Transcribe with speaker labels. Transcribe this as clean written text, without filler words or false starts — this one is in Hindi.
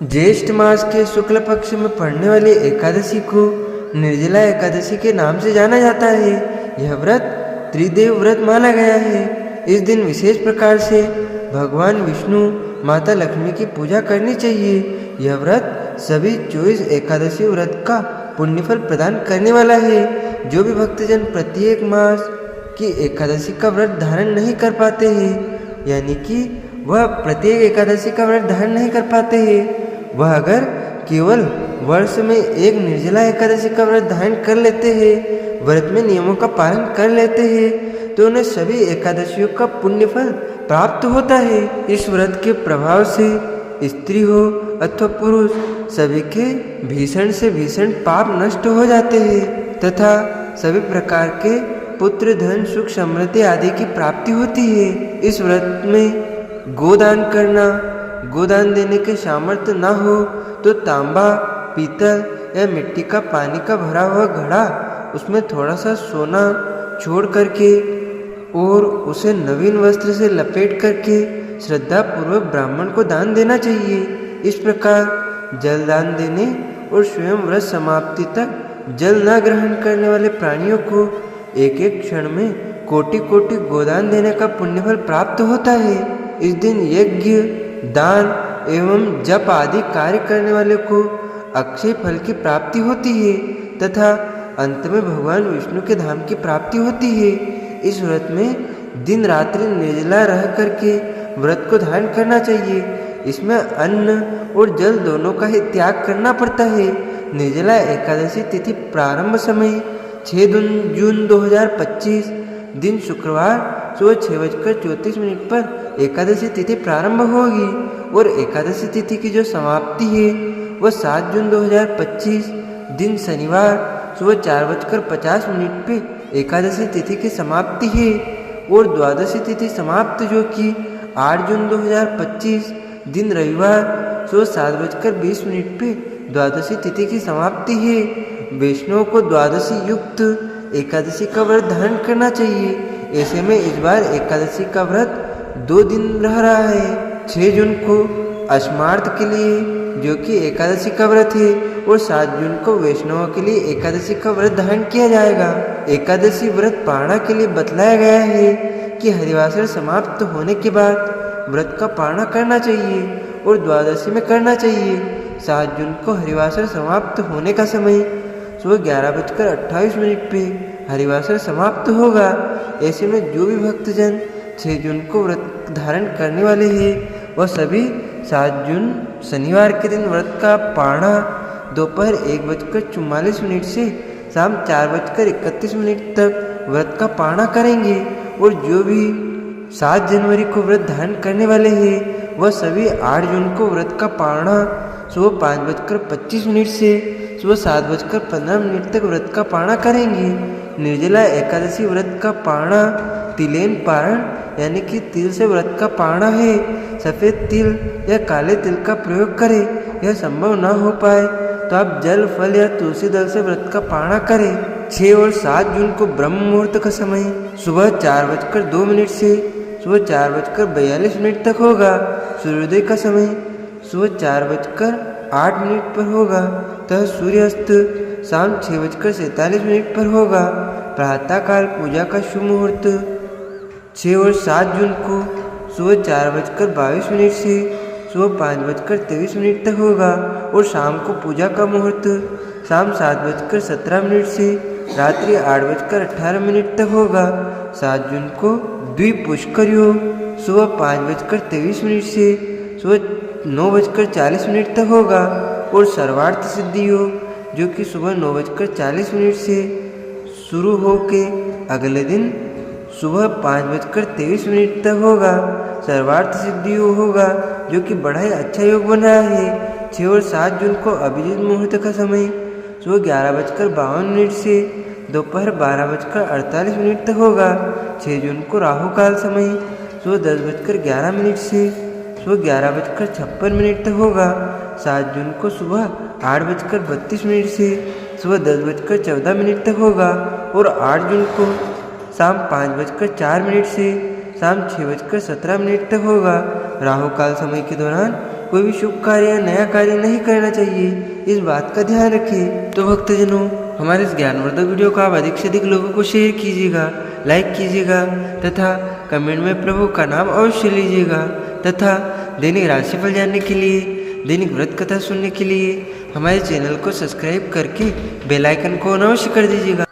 Speaker 1: ज्येष्ठ मास के शुक्ल पक्ष में पड़ने वाली एकादशी को निर्जला एकादशी के नाम से जाना जाता है। यह व्रत त्रिदेव व्रत माना गया है। इस दिन विशेष प्रकार से भगवान विष्णु माता लक्ष्मी की पूजा करनी चाहिए। यह व्रत सभी 24 एकादशी व्रत का पुण्यफल प्रदान करने वाला है। जो भी भक्तजन प्रत्येक मास की एकादशी का व्रत धारण नहीं कर पाते हैं, यानी कि वह प्रत्येक एकादशी का व्रत धारण नहीं कर पाते हैं, वह अगर केवल वर्ष में एक निर्जला एकादशी का व्रत धारण कर लेते हैं, व्रत में नियमों का पालन कर लेते हैं, तो उन्हें सभी एकादशियों का पुण्यफल प्राप्त होता है। इस व्रत के प्रभाव से स्त्री हो अथवा पुरुष, सभी के भीषण से भीषण पाप नष्ट हो जाते हैं तथा सभी प्रकार के पुत्र, धन, सुख, समृद्धि आदि की प्राप्ति होती है। इस व्रत में गोदान करना, गोदान देने के सामर्थ्य न हो तो तांबा, पीतल या मिट्टी का पानी का भरा हुआ घड़ा, उसमें थोड़ा सा सोना छोड़ करके और उसे नवीन वस्त्र से लपेट करके श्रद्धा पूर्वक ब्राह्मण को दान देना चाहिए। इस प्रकार जल दान देने और स्वयं व्रत समाप्ति तक जल न ग्रहण करने वाले प्राणियों को एक एक क्षण में कोटि कोटि गोदान देने का पुण्यफल प्राप्त होता है। इस दिन यज्ञ, दान एवं जप आदि कार्य करने वाले को अक्षय फल की प्राप्ति होती है तथा अंत में भगवान विष्णु के धाम की प्राप्ति होती है। इस व्रत में दिन रात्रि निर्जला रह करके व्रत को धारण करना चाहिए। इसमें अन्न और जल दोनों का ही त्याग करना पड़ता है। निर्जला एकादशी तिथि प्रारंभ समय 6 जून 2025 दिन शुक्रवार सुबह 6:34 पर एकादशी तिथि प्रारंभ होगी और एकादशी तिथि की जो समाप्ति है वह 7 जून 2025 दिन शनिवार सुबह 4:50 पे एकादशी तिथि की समाप्ति है और द्वादशी तिथि समाप्त जो कि 8 जून 2025 दिन रविवार सुबह 7:20 पे द्वादशी तिथि की समाप्ति है। वैष्णव को द्वादशी युक्त एकादशी का व्रत धारण करना चाहिए। ऐसे में इस बार एकादशी का व्रत 2 दिन रह रहा है। 6 जून को अस्मार्थ के लिए जो कि एकादशी का व्रत है और 7 जून को वैष्णवों के लिए एकादशी का व्रत धारण किया जाएगा। एकादशी व्रत पारणा के लिए बतलाया गया है कि हरिवासर समाप्त होने के बाद व्रत का पारणा करना चाहिए और द्वादशी में करना चाहिए। 7 जून को हरिवासर समाप्त होने का समय सुबह 11:28 पे हरिवासर समाप्त होगा। ऐसे में जो भी भक्तजन 6 जून को व्रत धारण करने वाले हैं वह सभी 7 जून शनिवार के दिन व्रत का पारणा दोपहर 1:44 से शाम 4:31 तक व्रत का पारणा करेंगे और जो भी 7 जनवरी को व्रत धारण करने वाले हैं वह सभी 8 जून को व्रत का पारणा सुबह 5:25 से सुबह 7:15 तक व्रत का पारणा करेंगे। निर्जला एकादशी व्रत का पारणा तिलेन पारण यानी कि तिल से व्रत का पारणा है। सफ़ेद तिल या काले तिल का प्रयोग करें। यह संभव न हो पाए तो आप जल, फल या तुलसी दल से व्रत का पारणा करें। 6 और 7 जून को ब्रह्म मुहूर्त का समय सुबह 4:02 से सुबह 4:42 तक होगा। सूर्योदय का समय सुबह 4:08 पर होगा तथा सूर्यास्त शाम 6:47 पर होगा। प्रातःकाल पूजा का शुभ मुहूर्त 6 और 7 जून को सुबह 4:22 से सुबह 5:23 तक होगा और शाम को पूजा का मुहूर्त शाम 7:17 से रात्रि 8:18 तक होगा। 7 जून को द्विपुष्कर योग सुबह 5:23 से सुबह 9:40 तक होगा और सर्वार्थ सिद्धि योग जो कि सुबह 9:40 से शुरू होके अगले दिन सुबह 5:23 तक होगा। सर्वार्थ सिद्धि योग होगा जो कि बड़ा ही अच्छा योग बन रहा है। 6 और 7 जून को अभिजीत मुहूर्त का समय सुबह 11:52 से दोपहर 12:48 तक होगा। 6 जून को राहु काल समय सुबह 10:11 से सुबह 11:56 तक होगा। 7 जून को सुबह 8:32 से सुबह 10:14 तक होगा और 8 जून को शाम 5:04 से शाम 6:17 तक होगा। राहु काल समय के दौरान कोई भी शुभ कार्य या नया कार्य नहीं करना चाहिए, इस बात का ध्यान रखें। तो भक्तजनों, हमारे इस ज्ञानवर्धक वीडियो को आप अधिक से अधिक लोगों को शेयर कीजिएगा, लाइक कीजिएगा तथा कमेंट में प्रभु का नाम अवश्य लीजिएगा। तथा दैनिक राशिफल जानने के लिए, दैनिक व्रत कथा सुनने के लिए हमारे चैनल को सब्सक्राइब करके बेल आइकन को ऑन अवश्य कर दीजिएगा।